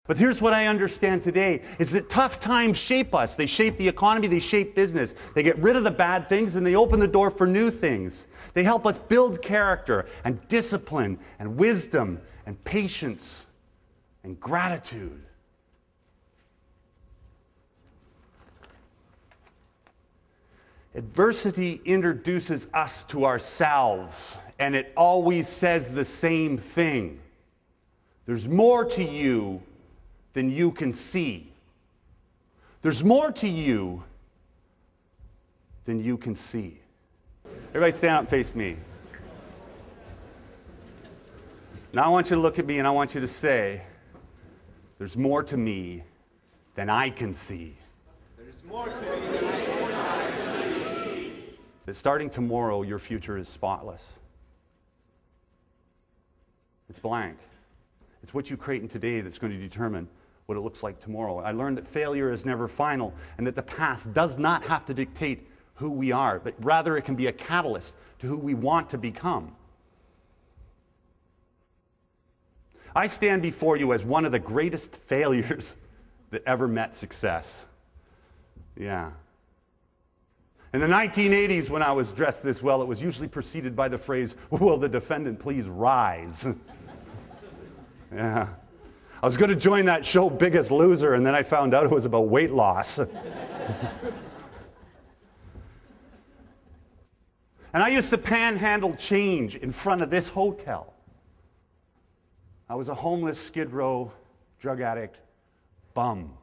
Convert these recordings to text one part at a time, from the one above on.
But here's what I understand today, is that tough times shape us. They shape the economy, they shape business. They get rid of the bad things and they open the door for new things. They help us build character and discipline and wisdom and patience and gratitude. Adversity introduces us to ourselves, and it always says the same thing. There's more to you than you can see. There's more to you than you can see. Everybody stand up and face me. Now I want you to look at me and I want you to say, there's more to me than I can see. There's more to me than I can see. That starting tomorrow, your future is spotless. It's blank. It's what you create in today that's going to determine what it looks like tomorrow. I learned that failure is never final and that the past does not have to dictate who we are, but rather it can be a catalyst to who we want to become. I stand before you as one of the greatest failures that ever met success. Yeah. In the 1980s, when I was dressed this well, it was usually preceded by the phrase, "Will the defendant please rise?" Yeah. I was going to join that show, Biggest Loser, and then I found out it was about weight loss. And I used to panhandle change in front of this hotel. I was a homeless Skidrow drug addict bum.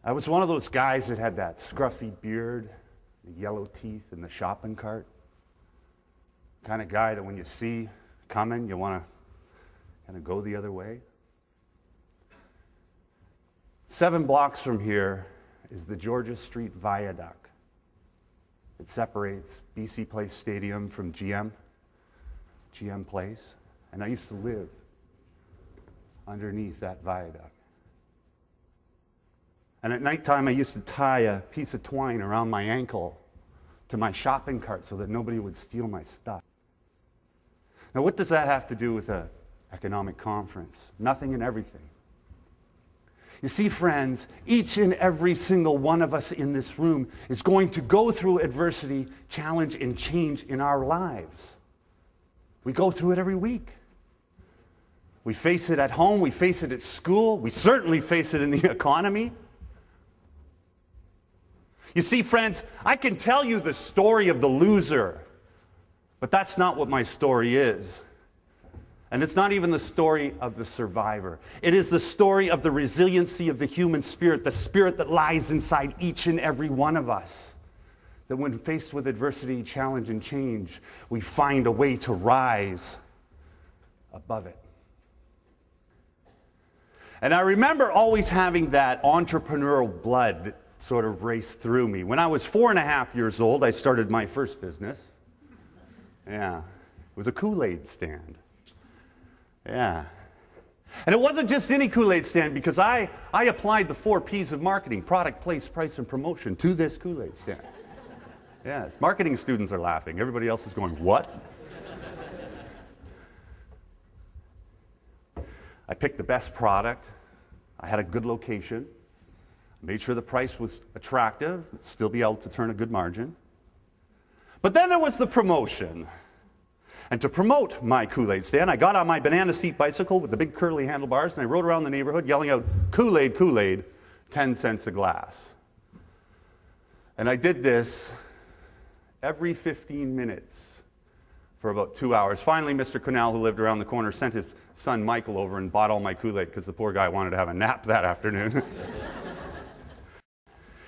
I was one of those guys that had that scruffy beard, the yellow teeth, and the shopping cart. Kind of guy that when you see coming, you want to kind of go the other way. 7 blocks from here is the Georgia Street Viaduct. It separates BC Place Stadium from GM Place. And I used to live underneath that viaduct. And at nighttime, I used to tie a piece of twine around my ankle to my shopping cart so that nobody would steal my stuff. Now, what does that have to do with an economic conference? Nothing and everything. You see, friends, each and every single one of us in this room is going to go through adversity, challenge, and change in our lives. We go through it every week. We face it at home, we face it at school, we certainly face it in the economy. You see, friends, I can tell you the story of the loser, but that's not what my story is. And it's not even the story of the survivor. It is the story of the resiliency of the human spirit, the spirit that lies inside each and every one of us. That when faced with adversity, challenge, and change, we find a way to rise above it. And I remember always having that entrepreneurial blood that sort of raced through me. When I was 4.5 years old, I started my first business. Yeah, it was a Kool-Aid stand. Yeah. And it wasn't just any Kool-Aid stand, because I applied the 4 P's of marketing: product, place, price, and promotion to this Kool-Aid stand. Yes, marketing students are laughing. Everybody else is going, what? I picked the best product. I had a good location. Made sure the price was attractive, but still be able to turn a good margin. But then there was the promotion. And to promote my Kool-Aid stand, I got on my banana seat bicycle with the big curly handlebars, and I rode around the neighborhood yelling out, "Kool-Aid, Kool-Aid, 10 cents a glass." And I did this every 15 minutes for about 2 hours. Finally, Mr. Cornell, who lived around the corner, sent his son Michael over and bought all my Kool-Aid because the poor guy wanted to have a nap that afternoon.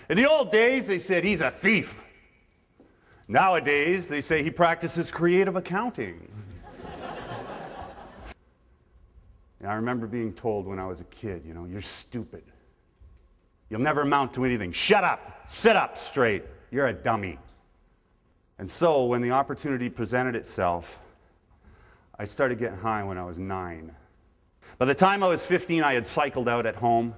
In the old days, they said he's a thief. Nowadays, they say he practices creative accounting. And I remember being told when I was a kid, you know, "You're stupid. You'll never amount to anything. Shut up. Sit up straight. You're a dummy." And so when the opportunity presented itself, I started getting high when I was 9. By the time I was 15, I had cycled out at home.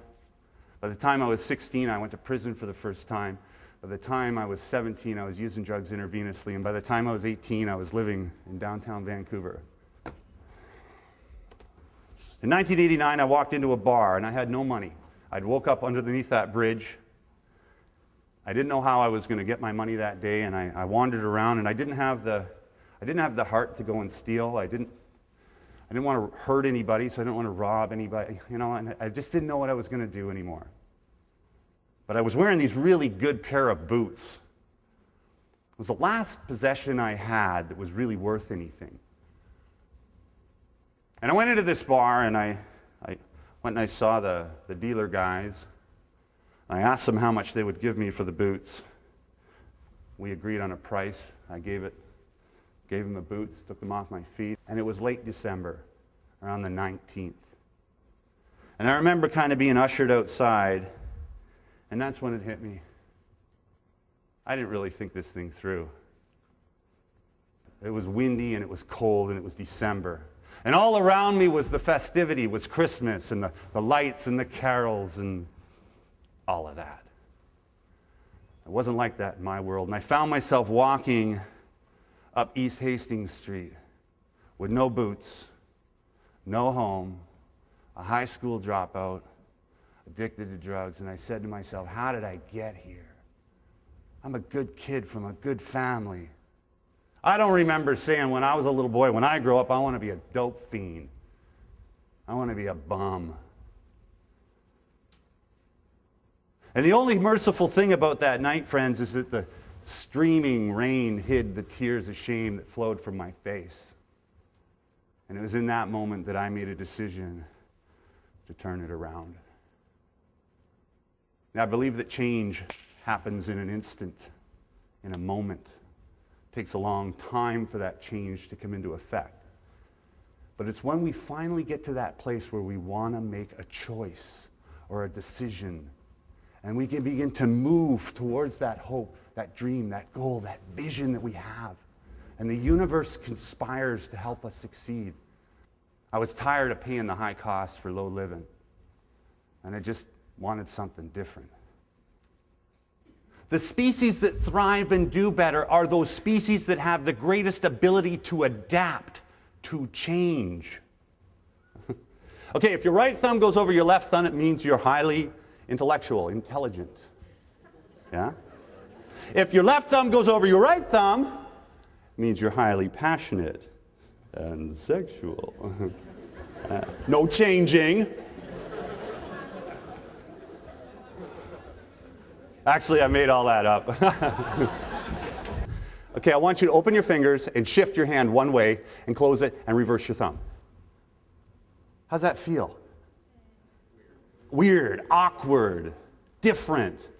By the time I was 16, I went to prison for the first time. By the time I was 17, I was using drugs intravenously. And by the time I was 18, I was living in downtown Vancouver In 1989, I walked into a bar and I had no money. I'd woke up underneath that bridge. I didn't know how I was going to get my money that day, and I wandered around, and I didn't have the heart to go and steal. I didn't want to hurt anybody, so I didn't want to rob anybody, you know, and I just didn't know what I was going to do anymore. But I was wearing these really good pair of boots. It was the last possession I had that was really worth anything. And I went into this bar, and I went and I saw the dealer guys. I asked them how much they would give me for the boots. We agreed on a price. I gave them the boots, took them off my feet, and it was late December, around the 19th. And I remember kind of being ushered outside, and that's when it hit me. I didn't really think this thing through. It was windy, and it was cold, and it was December. And all around me was the festivity, was Christmas, and the lights, and the carols, and all of that. It wasn't like that in my world, and I found myself walking up East Hastings Street with no boots, no home, a high school dropout, addicted to drugs, and I said to myself, how did I get here? I'm a good kid from a good family. I don't remember saying when I was a little boy, when I grow up, I want to be a dope fiend. I want to be a bum. And the only merciful thing about that night, friends, is that the streaming rain hid the tears of shame that flowed from my face. And it was in that moment that I made a decision to turn it around. Now, I believe that change happens in an instant, in a moment. It takes a long time for that change to come into effect. But it's when we finally get to that place where we want to make a choice or a decision, and we can begin to move towards that hope, that dream, that goal, that vision that we have. And the universe conspires to help us succeed. I was tired of paying the high cost for low living, and I just wanted something different. The species that thrive and do better are those species that have the greatest ability to adapt to change. Okay, if your right thumb goes over your left thumb, it means you're highly intellectual, intelligent. Yeah? If your left thumb goes over your right thumb, it means you're highly passionate and sexual. No changing. Actually, I made all that up. Okay, I want you to open your fingers and shift your hand one way and close it and reverse your thumb. How's that feel? Weird, awkward, different.